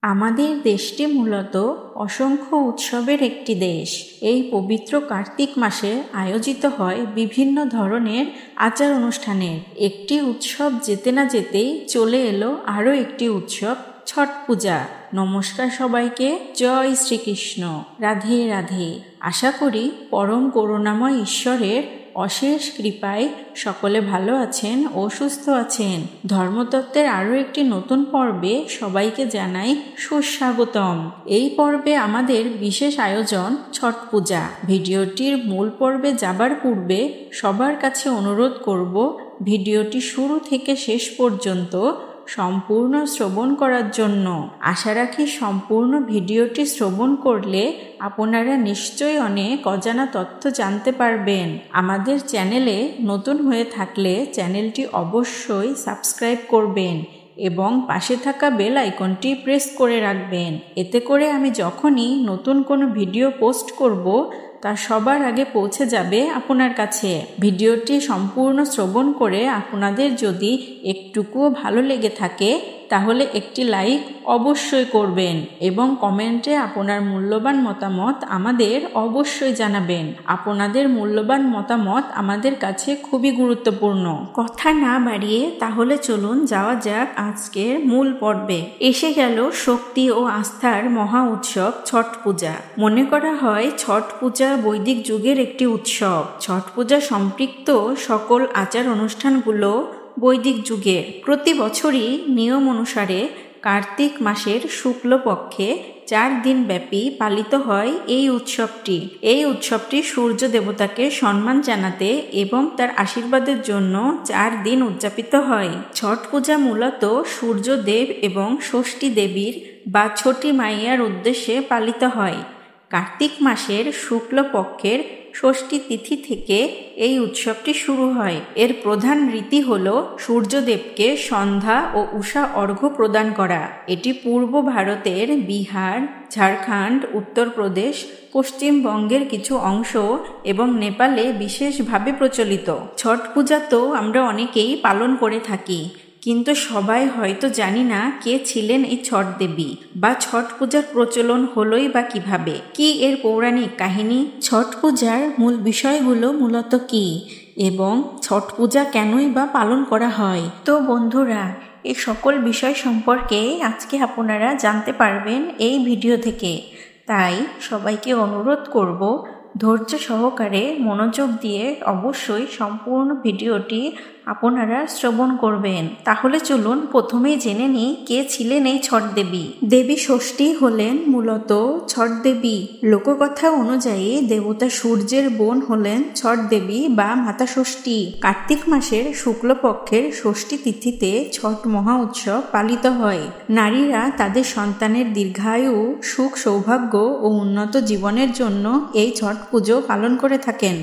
আমাদের দেশটি মূলত অসংখ্য উৎসবের একটি দেশ। এই পবিত্র কার্তিক মাসে আয়োজিত হয় বিভিন্ন ধরনের আচার অনুষ্ঠানের একটি উৎসব যেতে না যেতেই চলে এলো আরও একটি উৎসব, ছট পূজা। নমস্কার সবাইকে, জয় শ্রীকৃষ্ণ, রাধে রাধে। আশা করি পরম করুণাময় ঈশ্বরের অশেষ কৃপায় সকলে ভালো আছেন ও সুস্থ আছেন। ধর্মতত্ত্বের আরও একটি নতুন পর্বে সবাইকে জানাই সুস্বাগতম। এই পর্বে আমাদের বিশেষ আয়োজন ছট পূজা। ভিডিওটির মূল পর্বে যাবার পূর্বে সবার কাছে অনুরোধ করব, ভিডিওটি শুরু থেকে শেষ পর্যন্ত সম্পূর্ণ শ্রবণ করার জন্য। আশা রাখি সম্পূর্ণ ভিডিওটি শ্রবণ করলে আপনারা নিশ্চয়ই অনেক অজানা তথ্য জানতে পারবেন। আমাদের চ্যানেলে নতুন হয়ে থাকলে চ্যানেলটি অবশ্যই সাবস্ক্রাইব করবেন এবং পাশে থাকা বেল আইকনটি প্রেস করে রাখবেন। এতে করে আমি যখনই নতুন কোনো ভিডিও পোস্ট করব তা সবার আগে পৌঁছে যাবে আপনার কাছে। ভিডিওটি সম্পূর্ণ শ্রবণ করে আপনাদের যদি একটুকুও ভালো লেগে থাকে তাহলে একটি লাইক অবশ্যই করবেন এবং কমেন্টে আপনার মূল্যবান মতামত আমাদের অবশ্যই জানাবেন। আপনাদের মূল্যবান মতামত আমাদের কাছে খুবই গুরুত্বপূর্ণ। কথা না বাড়িয়ে তাহলে চলুন যাওয়া যাক আজকের মূল পর্বে। এসে গেল শক্তি ও আস্থার মহা উৎসব ছট পূজা। মনে করা হয় ছট পূজা বৈদিক যুগের একটি উৎসব। ছট পূজা সম্পৃক্ত সকল আচার অনুষ্ঠানগুলো বৈদিক যুগে। প্রতি বছরই নিয়ম অনুসারে কার্তিক মাসের শুক্লপক্ষে 4 দিন ব্যাপী পালিত হয় এই উৎসবটি। এই উৎসবটি সূর্য দেবতাকে সম্মান জানাতে এবং তার আশীর্বাদের জন্য 4 দিন উদযাপিত হয়। ছট পূজা মূলত সূর্যদেব এবং ষষ্ঠী দেবীর বা ছটি মাইয়ার উদ্দেশ্যে পালিত হয়। কার্তিক মাসের শুক্লপক্ষের ষষ্ঠী তিথি থেকে এই উৎসবটি শুরু হয়। এর প্রধান রীতি হল সূর্যদেবকে সন্ধ্যা ও উষা অর্ঘ্য প্রদান করা। এটি পূর্ব ভারতের বিহার, ঝাড়খণ্ড, উত্তরপ্রদেশ, পশ্চিমবঙ্গের কিছু অংশ এবং নেপালে বিশেষভাবে প্রচলিত। ছট পূজা তো আমরা অনেকেই পালন করে থাকি, কিন্তু সবাই হয়তো জানি না কে ছিলেন এই ছট দেবী বা ছট পূজার প্রচলন হলোই বা কিভাবে, কি এর পৌরাণিক কাহিনী, ছট পূজার মূল বিষয়গুলো মূলত কি এবং ছট পূজা কেনই বা পালন করা হয়। তো বন্ধুরা, এই সকল বিষয় সম্পর্কে আজকে আপনারা জানতে পারবেন এই ভিডিও থেকে। তাই সবাইকে অনুরোধ করব, ধৈর্য সহকারে মনোযোগ দিয়ে অবশ্যই সম্পূর্ণ ভিডিওটি আপনারা শ্রবণ করবেন। তাহলে চলুন প্রথমেই জেনে নিই কে ছিলেন এই ছট দেবী। দেবী ষষ্ঠী হলেন মূলত ছট দেবী। লোককথা অনুযায়ী দেবতা সূর্যের বোন হলেন ছট দেবী বা মাতা ষষ্ঠী। কার্তিক মাসের শুক্লপক্ষের ষষ্ঠী তিথিতে ছট মহা উৎসব পালিত হয়। নারীরা তাদের সন্তানের দীর্ঘায়ু, সুখ, সৌভাগ্য ও উন্নত জীবনের জন্য এই ছট পুজো পালন করে থাকেন।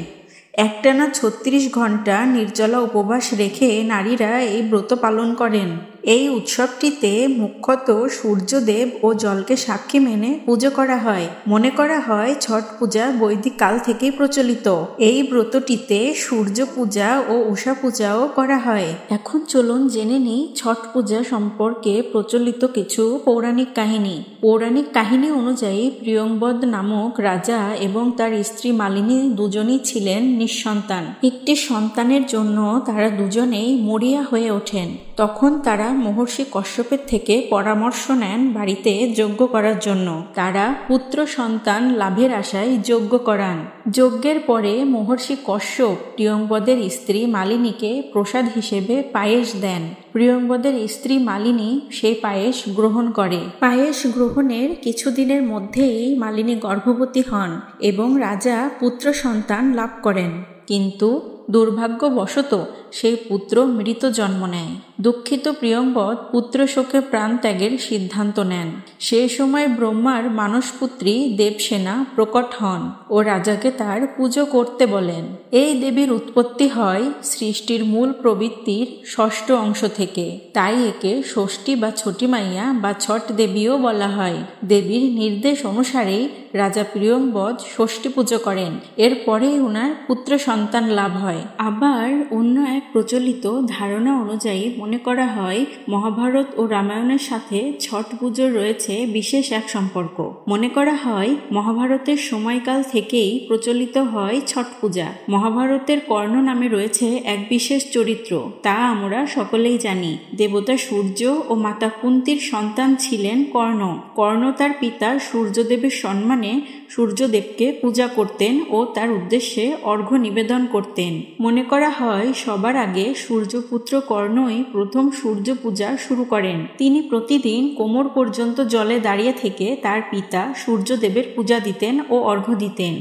একটানা 36 ঘন্টা নির্জলা উপবাস রেখে নারীরা এই ব্রত পালন করেন। এই উৎসবটিতে মুখ্যত সূর্যদেব ও জলকে সাক্ষী মেনে পুজো করা হয়। মনে করা হয় ছট পূজা বৈদিক কাল থেকেই প্রচলিত। এই ব্রতটিতে সূর্য পূজা ও উষা পূজাও করা হয়। এখন চলুন জেনে নিই ছট পূজা সম্পর্কে প্রচলিত কিছু পৌরাণিক কাহিনী। পৌরাণিক কাহিনী অনুযায়ী প্রিয়ংবদ নামক রাজা এবং তার স্ত্রী মালিনী দুজনেই ছিলেন নিঃসন্তান। একটি সন্তানের জন্য তারা দুজনেই মরিয়া হয়ে ওঠেন। তখন তারা মহর্ষি কশ্যপের থেকে পরামর্শ নেন বাড়িতে যজ্ঞ করার জন্য। তারা পুত্র সন্তান লাভের আশায় যজ্ঞ করান। যজ্ঞের পরে মহর্ষি কশ্যপ প্রিয়ংবদের স্ত্রী মালিনীকে প্রসাদ হিসেবে পায়েস দেন। প্রিয়ংবদের স্ত্রী মালিনী সেই পায়েস গ্রহণ করে। পায়েস গ্রহণের কিছুদিনের মধ্যেই মালিনী গর্ভবতী হন এবং রাজা পুত্র সন্তান লাভ করেন। কিন্তু দুর্ভাগ্যবশত সেই পুত্র মৃত জন্ম নেয়। দুঃখিত প্রিয়ংবদ পুত্র শোকে প্রাণ ত্যাগের সিদ্ধান্ত নেন। সে সময় ব্রহ্মার মানসপুত্রী দেবসেনা প্রকট হন ও রাজাকে তার পুজো করতে বলেন। এই দেবীর উৎপত্তি হয় সৃষ্টির মূল প্রবৃত্তির ষষ্ঠ অংশ থেকে। তাই একে ষষ্ঠী বা ছটি মাইয়া বা ছট দেবীও বলা হয়। দেবীর নির্দেশ অনুসারেই রাজা প্রিয়ংবদ ষষ্ঠী পুজো করেন। এরপরেই ওনার পুত্র সন্তান লাভ হয়। আবার অন্য এক প্রচলিত ধারণা অনুযায়ী মনে করা হয় মহাভারত ও রামায়ণের সাথে ছট পুজোর রয়েছে বিশেষ এক সম্পর্ক। মনে করা হয় মহাভারতের সময়কাল থেকেই প্রচলিত হয় ছট পূজা। মহাভারতের কর্ণ নামে রয়েছে এক বিশেষ চরিত্র, তা আমরা সকলেই জানি। দেবতা সূর্য ও মাতা কুন্তির সন্তান ছিলেন কর্ণ। কর্ণ তার পিতা সূর্যদেবের সম্মানে সূর্যদেবকে পূজা করতেন ও তার উদ্দেশ্যে অর্ঘ্য নিবেদন করতেন। মনে করা হয় সবার আগে সূর্যপুত্র কর্ণই প্রথম সূর্য পূজা শুরু করেন। তিনি প্রতিদিন কোমর পর্যন্ত জলে দাঁড়িয়ে থেকে তার পিতা সূর্যদেবের পূজা দিতেন ও অর্ঘ্য দিতেন।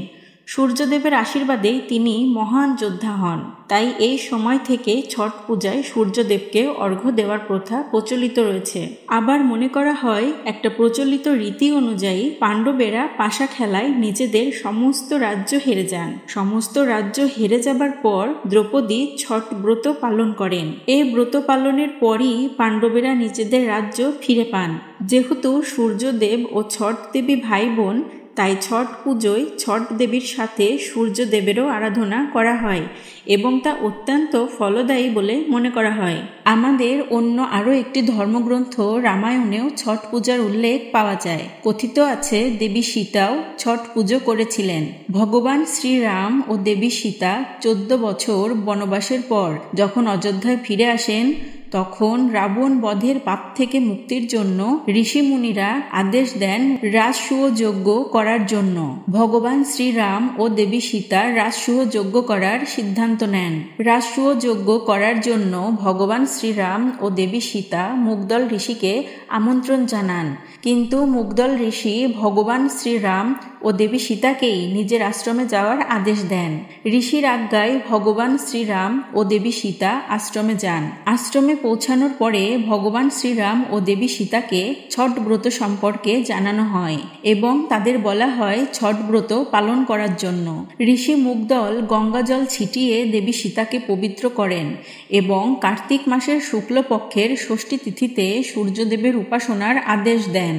সূর্যদেবের আশীর্বাদেই তিনি মহান যোদ্ধা হন। তাই এই সময় থেকে ছট পূজায় সূর্যদেবকে অর্ঘ্য দেওয়ার প্রথা প্রচলিত রয়েছে। আবার মনে করা হয় একটা প্রচলিত রীতি অনুযায়ী পাণ্ডবেরা পাশা খেলায় নিজেদের সমস্ত রাজ্য হেরে যান। সমস্ত রাজ্য হেরে যাবার পর দ্রৌপদী ছট ব্রত পালন করেন। এই ব্রত পালনের পরই পাণ্ডবেরা নিজেদের রাজ্য ফিরে পান। যেহেতু সূর্যদেব ও ছট দেবী ভাই বোন, তাই ছট পুজোয় ছট দেবীর সাথে সূর্যদেবেরও আরাধনা করা হয় এবং তা অত্যন্ত ফলদায়ী বলে মনে করা হয়। আমাদের অন্য আরও একটি ধর্মগ্রন্থ রামায়ণেও ছট পূজার উল্লেখ পাওয়া যায়। কথিত আছে দেবী সীতাও ছট পুজো করেছিলেন। ভগবান শ্রীরাম ও দেবী সীতা 14 বছর বনবাসের পর যখন অযোধ্যায় ফিরে আসেন, তখন রাবণ বধের পাপ থেকে মুক্তির জন্য ঋষিমুনিরা আদেশ দেন রাজসূয় যজ্ঞ করার জন্য। ভগবান শ্রীরাম ও দেবী সীতা রাজসূয় যজ্ঞ করার সিদ্ধান্ত নেন। রাজসূয় যজ্ঞ করার জন্য ভগবান শ্রীরাম ও দেবী সীতা মুগদল ঋষিকে আমন্ত্রণ জানান, কিন্তু মুগদল ঋষি ভগবান শ্রীরাম ও দেবী সীতাকেই নিজের আশ্রমে যাওয়ার আদেশ দেন। ঋষির আজ্ঞায় ভগবান শ্রীরাম ও দেবী সীতা আশ্রমে যান। আশ্রমে পৌঁছানোর পরে ভগবান শ্রীরাম ও দেবী সীতাকে ছট ব্রত সম্পর্কে জানানো হয় এবং তাদের বলা হয় ছট ব্রত পালন করার জন্য। ঋষি মুগদল গঙ্গাজল ছিটিয়ে দেবী সীতাকে পবিত্র করেন এবং কার্তিক মাসের শুক্লপক্ষের ষষ্ঠী তিথিতে সূর্যদেবের উপাসনার আদেশ দেন।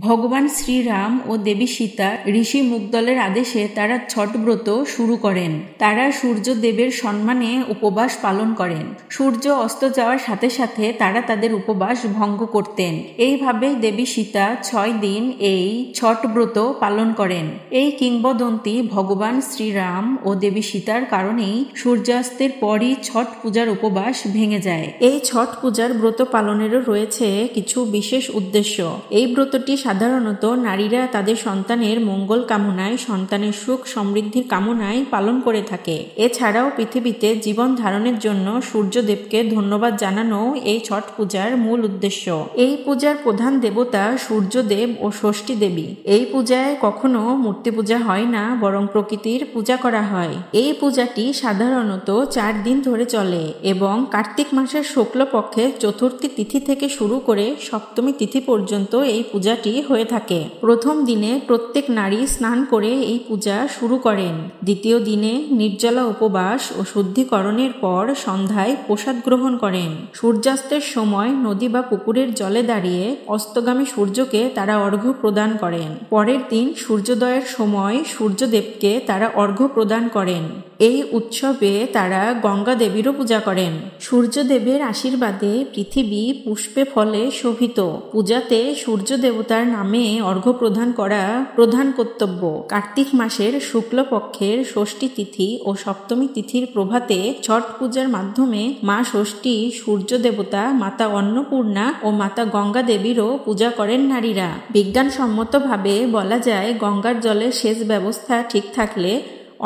ভগবান শ্রীরাম ও দেবী সীতা ঋষি মুগদলের আদেশে তারা ছট ব্রত শুরু করেন। তারা সূর্যদেবের সম্মানে উপবাস পালন করেন। সূর্য অস্ত যাওয়ার সাথে সাথে তারা তাদের উপবাস ভঙ্গ করতেন। এইভাবে দেবী সীতা 6 দিন এই ছট ব্রত পালন করেন। এই কিংবদন্তি ভগবান শ্রীরাম ও দেবী সীতার কারণেই সূর্যাস্তের পরই ছট পূজার উপবাস ভেঙে যায়। এই ছট পূজার ব্রত পালনেরও রয়েছে কিছু বিশেষ উদ্দেশ্য। এই ব্রতটি সাধারণত নারীরা তাদের সন্তানের মঙ্গল কামনায়, সন্তানের সুখ সমৃদ্ধির কামনায় পালন করে থাকে। এছাড়াও পৃথিবীতে জীবন ধারণের জন্য সূর্যদেবকে ধন্যবাদ জানানো এই ছট পূজার মূল উদ্দেশ্য। এই পূজার প্রধান দেবতা সূর্যদেব ও ষষ্ঠী দেবী। এই পূজায় কখনো মূর্তি পূজা হয় না, বরং প্রকৃতির পূজা করা হয়। এই পূজাটি সাধারণত 4 দিন ধরে চলে এবং কার্তিক মাসের শুক্লপক্ষের চতুর্থী তিথি থেকে শুরু করে সপ্তমী তিথি পর্যন্ত এই পূজাটি হয়ে থাকে। প্রথম দিনে প্রত্যেক নারী স্নান করে এই পূজা শুরু করেন। দ্বিতীয় দিনে নির্জলা উপবাস ও শুদ্ধিকরণের পর সন্ধ্যায় প্রসাদ গ্রহণ করেন। সূর্যাস্তের সময় নদী বা পুকুরের জলে দাঁড়িয়ে অস্তগামী সূর্যকে তারা অর্ঘ্য প্রদান করেন। পরের দিন সূর্যোদয়ের সময় সূর্যদেবকে তারা অর্ঘ্য প্রদান করেন। এই উৎসবে তারা গঙ্গা দেবীরও পূজা করেন। সূর্যদেবের আশীর্বাদে পৃথিবী পুষ্পে ফলে শোভিত। পূজাতে সূর্য দেবতার নামে অর্ঘ্য প্রদান করা প্রধান কর্তব্য। কার্তিক মাসের শুক্লপক্ষের ষষ্ঠী তিথি ও সপ্তমী তিথির প্রভাতে ছট পূজার মাধ্যমে মা ষষ্ঠী, সূর্য দেবতা, মাতা অন্নপূর্ণা ও মাতা গঙ্গা দেবীরও পূজা করেন নারীরা। বিজ্ঞানসম্মতভাবে বলা যায় গঙ্গার জলের সেচ ব্যবস্থা ঠিক থাকলে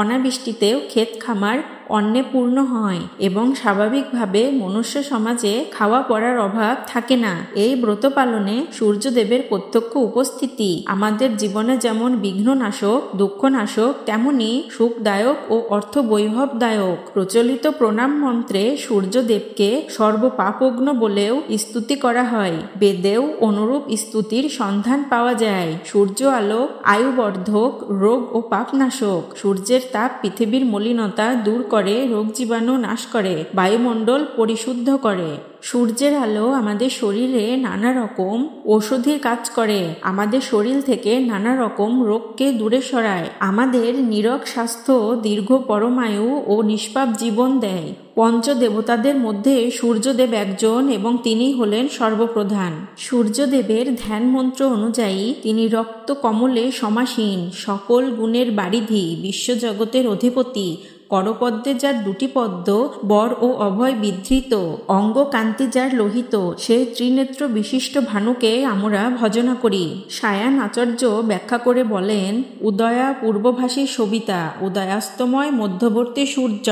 অনাবৃষ্টিতেও ক্ষেত খামার অন্নে পূর্ণ হয় এবং স্বাভাবিকভাবে মনুষ্য সমাজে খাওয়া পড়ার অভাব থাকে না। এই ব্রত পালনে সূর্যদেবের প্রত্যক্ষ উপস্থিতি আমাদের জীবনে যেমন বিঘ্ননাশক, দুঃখনাশক, তেমনি সুখদায়ক ও অর্থ বৈভবদায়ক। প্রচলিত প্রণাম মন্ত্রে সূর্যদেবকে সর্বপাপগ্ন বলেও স্তুতি করা হয়। বেদেও অনুরূপ স্তুতির সন্ধান পাওয়া যায়। সূর্য আলোক আয়ুবর্ধক, রোগ ও পাপনাশক। সূর্যের তাপ পৃথিবীর মলিনতা দূর করে, রোগ জীবাণু নাশ করে, বায়ুমণ্ডল পরিশুদ্ধ করে। সূর্যের আলো আমাদের শরীরে নানা রকম ঔষধির কাজ করে, আমাদের শরীর থেকে নানা রকম রোগকে দূরে সরায়, আমাদের নীরোগ স্বাস্থ্য, দীর্ঘ পরমায়ু ও নিষ্পাপ জীবন দেয়। পঞ্চদেবতাদের মধ্যে সূর্যদেব একজন এবং তিনি হলেন সর্বপ্রধান। সূর্যদেবের ধ্যান মন্ত্র অনুযায়ী তিনি রক্ত কমলে সমাসীন, সকল গুণের বারিধি, বিশ্বজগতের অধিপতি, করপদ্মে যার দুটি পদ্ম, বর ও অভয় বিধৃত, অঙ্গ কান্তি যার লোহিত, সে ত্রিনেত্র বিশিষ্ট ভানুকে আমরা ভজনা করি। সায়ান আচার্য ব্যাখ্যা করে বলেন, উদয়া পূর্বভাসী সবিতা, উদয়াস্তময় মধ্যবর্তী সূর্য,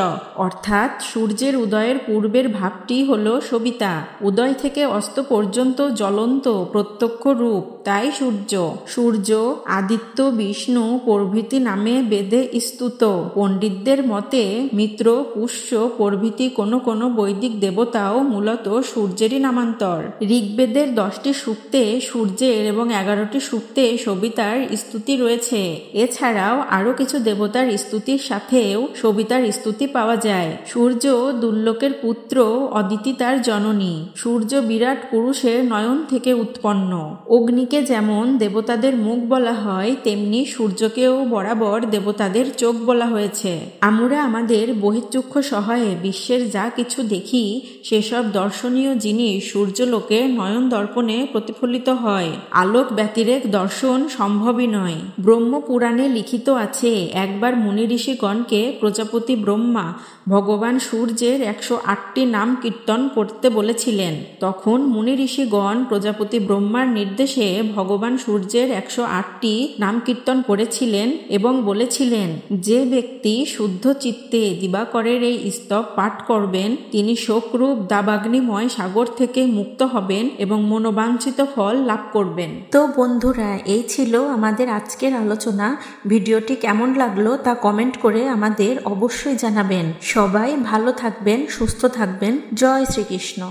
অর্থাৎ সূর্যের উদয়ের পূর্বের ভাবটি হল সবিতা, উদয় থেকে অস্ত পর্যন্ত জ্বলন্ত প্রত্যক্ষ রূপ, তাই সূর্য। সূর্য, আদিত্য, বিষ্ণু প্রভৃতি নামে বেদে স্তুত। পণ্ডিতদের মতে মিত্র, পুষ্য প্রভৃতি কোনো বৈদিক দেবতাও মূলত সূর্যেরই নামান্তর। ঋগ্বেদের 10টি সূক্তে সূর্যের এবং 11টি সূক্তে সবিতার স্তুতি রয়েছে। এছাড়াও আরও কিছু দেবতার স্তুতির সাথেও সবিতার স্তুতি পাওয়া যায়। সূর্য দুর্লোকের পুত্র, অদিতি তার জননী। সূর্য বিরাট পুরুষের নয়ন থেকে উৎপন্ন। অগ্নিকে যেমন দেবতাদের মুখ বলা হয়, তেমনি সূর্যকেও বরাবর দেবতাদের চোখ বলা হয়েছে। আমরা আমাদের বহিঃচক্ষু সহায়ে বিশ্বের যা কিছু দেখি, সেসব দর্শনীয় জিনিস সূর্যলোকে নয়ন দর্পণে প্রতিফলিত হয়। আলোক ব্যতিরেক দর্শন সম্ভবই নয়। ব্রহ্মপুরাণে লিখিত আছে, একবার মুনি ঋষিগণকে প্রজাপতি ব্রহ্মা ভগবান সূর্যের 108টি নাম কীর্তন করতে বলেছিলেন। তখন মুনি ঋষিগণ প্রজাপতি ব্রহ্মার নির্দেশে ভগবান সূর্যের 108টি নাম কীর্তন করেছিলেন এবং বলেছিলেন, যে ব্যক্তি শুদ্ধ চিত্তে দিবাকরের এই স্তব পাঠ করবেন, তিনি শোকরূপ দাবাগ্নিময় সাগর থেকে মুক্ত হবেন এবং মনোবাঞ্ছিত ফল লাভ করবেন। তো বন্ধুরা, এই ছিল আমাদের আজকের আলোচনা। ভিডিওটি কেমন লাগলো তা কমেন্ট করে আমাদের অবশ্যই জানাবেন। সবাই ভালো থাকবেন, সুস্থ থাকবেন। জয় শ্রীকৃষ্ণ।